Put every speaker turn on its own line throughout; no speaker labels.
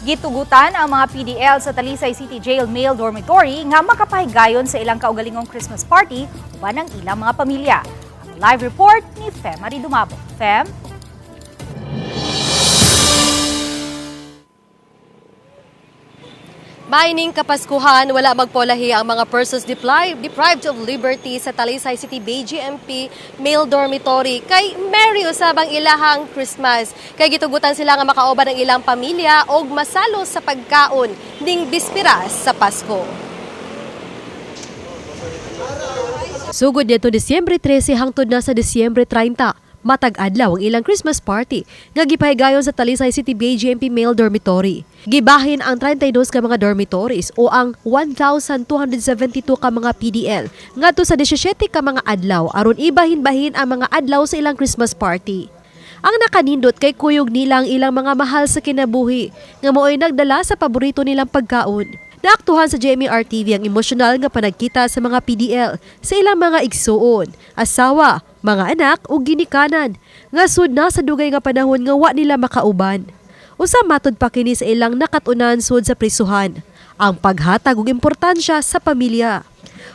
Gitugutan ang mga PDL sa Talisay City Jail Male Dormitory nga makapahigayon sa ilang kaugalingong Christmas party uban ang ilang mga pamilya. Ang live report ni Fem Marie Dumabo. Fem?
Maining Kapaskuhan, wala magpolahi ang mga persons deprived of liberty sa Talisay City BGMP Male Dormitory kay Merry usabang ilahang Christmas. Kay gitugutan sila nga makaoban ng ilang pamilya og masalo sa pagkaon ning bispiras sa Pasko. Sugod nito Disyembre 13 hangtod na sa Disyembre 30. Matag adlaw ang ilang Christmas party nga gipahigayon sa Talisay City BGMP Male Dormitory. Gibahin ang 32 ka mga dormitories o ang 1,272 ka mga PDL ngadto sa 17 ka mga adlaw aron ibahin-bahin ang mga adlaw sa ilang Christmas party. Ang nakanindot kay kuyog nila ang ilang mga mahal sa kinabuhi nga mo'y nagdala sa paborito nilang pagkaon. Naaktuhan sa GMAR TV ang emosyonal nga panagkita sa mga PDL sa ilang mga igsuon, asawa, mga anak o ginikanan nga sud na sa dugay nga panahon nga wa nila makauban. Usa matod pa kini sa ilang nakatunan sud sa prisuhan, ang paghatag og importansya sa pamilya.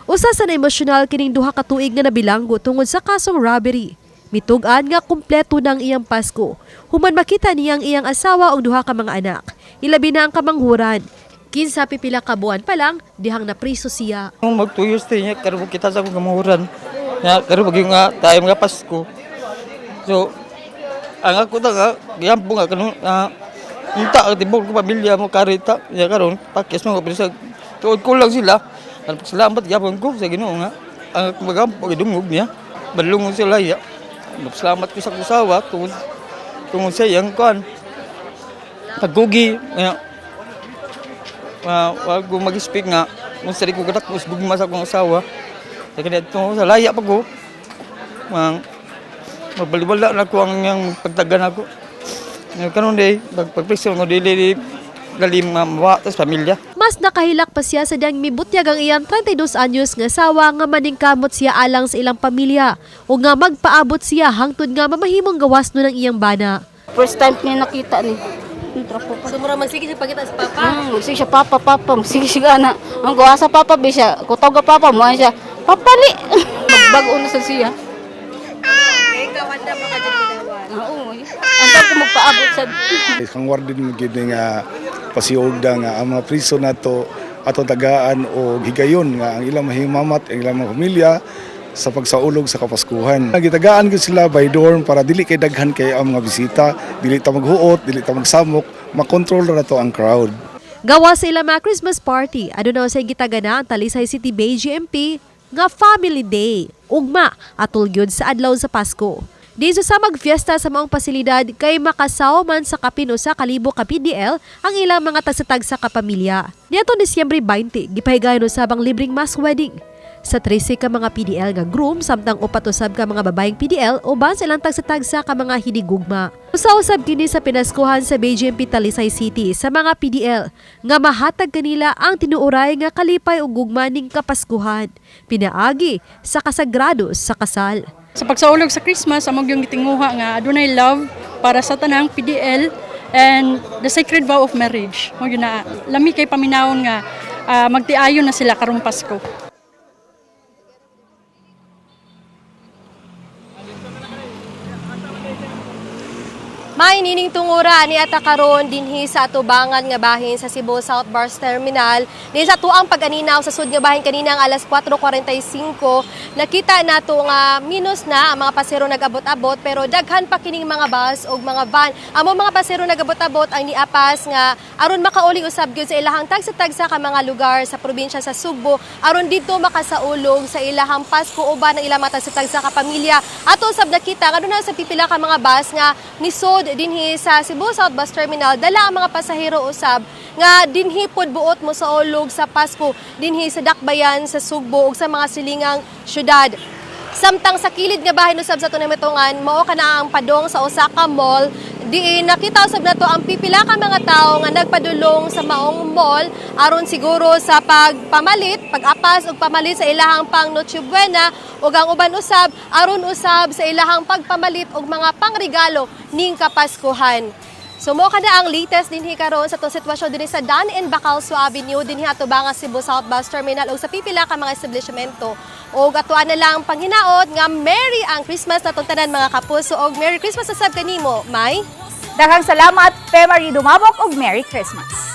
Usa sa emosyonal kining duha ka tuig nga nabilanggo tungod sa kasong robbery. Mitugan nga kumpleto ng iyang Pasko. Human makita niyang iyang asawa og duha ka mga anak. Ilabi na ang kamanghuran. Kinsa pipila ka buwan pa lang, dihang napriso siya.
Mag 2 years niya, karon kita sa akong kamuhuran. Karon pag nga tayo mga Pasko. So, ang ako nga, giyampo nga kanon unta tibok ko pamilya mo karita. Ya karon pakis mo ko sa tuod ko lang sila. Salamat gyapon ko sa Ginoo nga. Ang magampo gidungog niya. Balungon sila ya. Salamat ko sa kusawa tungod sa iyang kuan. Paggugi wag ko mag-speak nga kung sari ko katak mas gugma sa akong asawa kaya dito sa laya pa ko mabaliwala na ko ang yang pagtagan ako karon day pagpreso ngo dili galim mawa tas pamilya.
Mas nakahilak pa siya sa diyang mibutyag ang iyang 32 anyos nga asawa nga maningkamot siya alang sa ilang pamilya o nga magpaabot siya hangtod nga mamahimong gawas no ng iyang bana.
First time niya nakita ni.
So mura magsige siya pagkita sa papa?
Magsige siya papa, magsige siya ana. Ang gawa sa papa, siya, kutog ka papa, mo siya, papali. Magbago na sa siya.
Okay, kawan na mga dyan
Oo, anda ko magpaabot sa...
Kang wardin mo gid nga pasiugda nga ang mga priso nato atong tagaan o higayon nga ang ilang mahimamat, ang ilang mga pamilya sa pagsaulog sa Kapaskuhan. Gitagaan ko sila by dorm para dili kay daghan kay ang mga bisita, dili ta maghuot, dili ta magsamok, makontrol na to ang crowd.
Gawa sa ilang mga Christmas party, aduna sa gitagana ang Talisay City BGMP nga Family Day, ugma atol gyud sa adlaw sa Pasko. Diso sa magfiesta sa maong pasilidad kay makasaw man sa kapin usa ka libo ka PDL ang ilang mga tagsatag sa kapamilya. Niadtong Disyembre 20, gipahigayon usabang libreng mass wedding. Sa 13 ka mga PDL nga groom samtang upat usab ka mga babaeng PDL uban sa ilang tagsa-tagsa ka mga hinigugma. Usa-usab kini sa pinaskuhan sa BGMP Talisay City sa mga PDL nga mahatag kanila ang tinuuray nga kalipay ug gugma ning Kapaskuhan. Pinaagi sa kasagrado sa kasal.
Sa pagsaulog sa Christmas, among yung gitinguha nga adunay love para sa tanang PDL and the sacred vow of marriage. Mo yun na lami kay paminawon nga magtiayon na sila karong Pasko.
May nining tungura ni ata karon dinhi sa atubangan nga bahin sa Cebu South Bus Terminal. Ni sa tuang pag-aninaw sa sud nga bahin kanina ang alas 4:45, nakita nato nga minus na ang mga pasero nag-abot-abot pero daghan pa kining mga bus ug mga van. Amo mga pasero nag-abot-abot ang niapas nga aron makauli usab gyud sa ilahang tagsa-tagsa ka mga lugar sa probinsya sa Sugbo aron didto makasaulog sa ilahang Pasko uban ang ilang mga tagsa-tagsa ka pamilya. Ato usab nakita nga dunay sa pipila ka mga bus nga nisod dinhi sa Cebu South Bus Terminal dala ang mga pasahero usab nga dinhi pod buot mo sa ulog sa Pasko dinhi sa Dakbayan sa Sugbo ug sa mga silingang syudad. Samtang sa kilid nga bahin usab sa Tunamitungan mao kana ang padong sa Osaka Mall diin nakita usab nato ang pipila ka mga tawo nga nagpadulong sa maong mall aron siguro sa pagpamalit, pag-apas ug pamalit sa ilahang pang Noche Buena ug ang uban usab aron usab sa ilahang pagpamalit og mga pangregalo ning Kapaskuhan. So mo kada ang latest dinhi karon sa tong sitwasyon dinhi sa Dan and Bacalso Avenue dinhi atubang Cebu South Bus Terminal ug sa pipila ka mga establishmento. Og atuan na lang panghinaot nga Merry ang Christmas natong tanan mga kapuso og Merry Christmas sa sab kanimo, May.
Daghang salamat, Fe Marie Dumabok, ug Merry Christmas.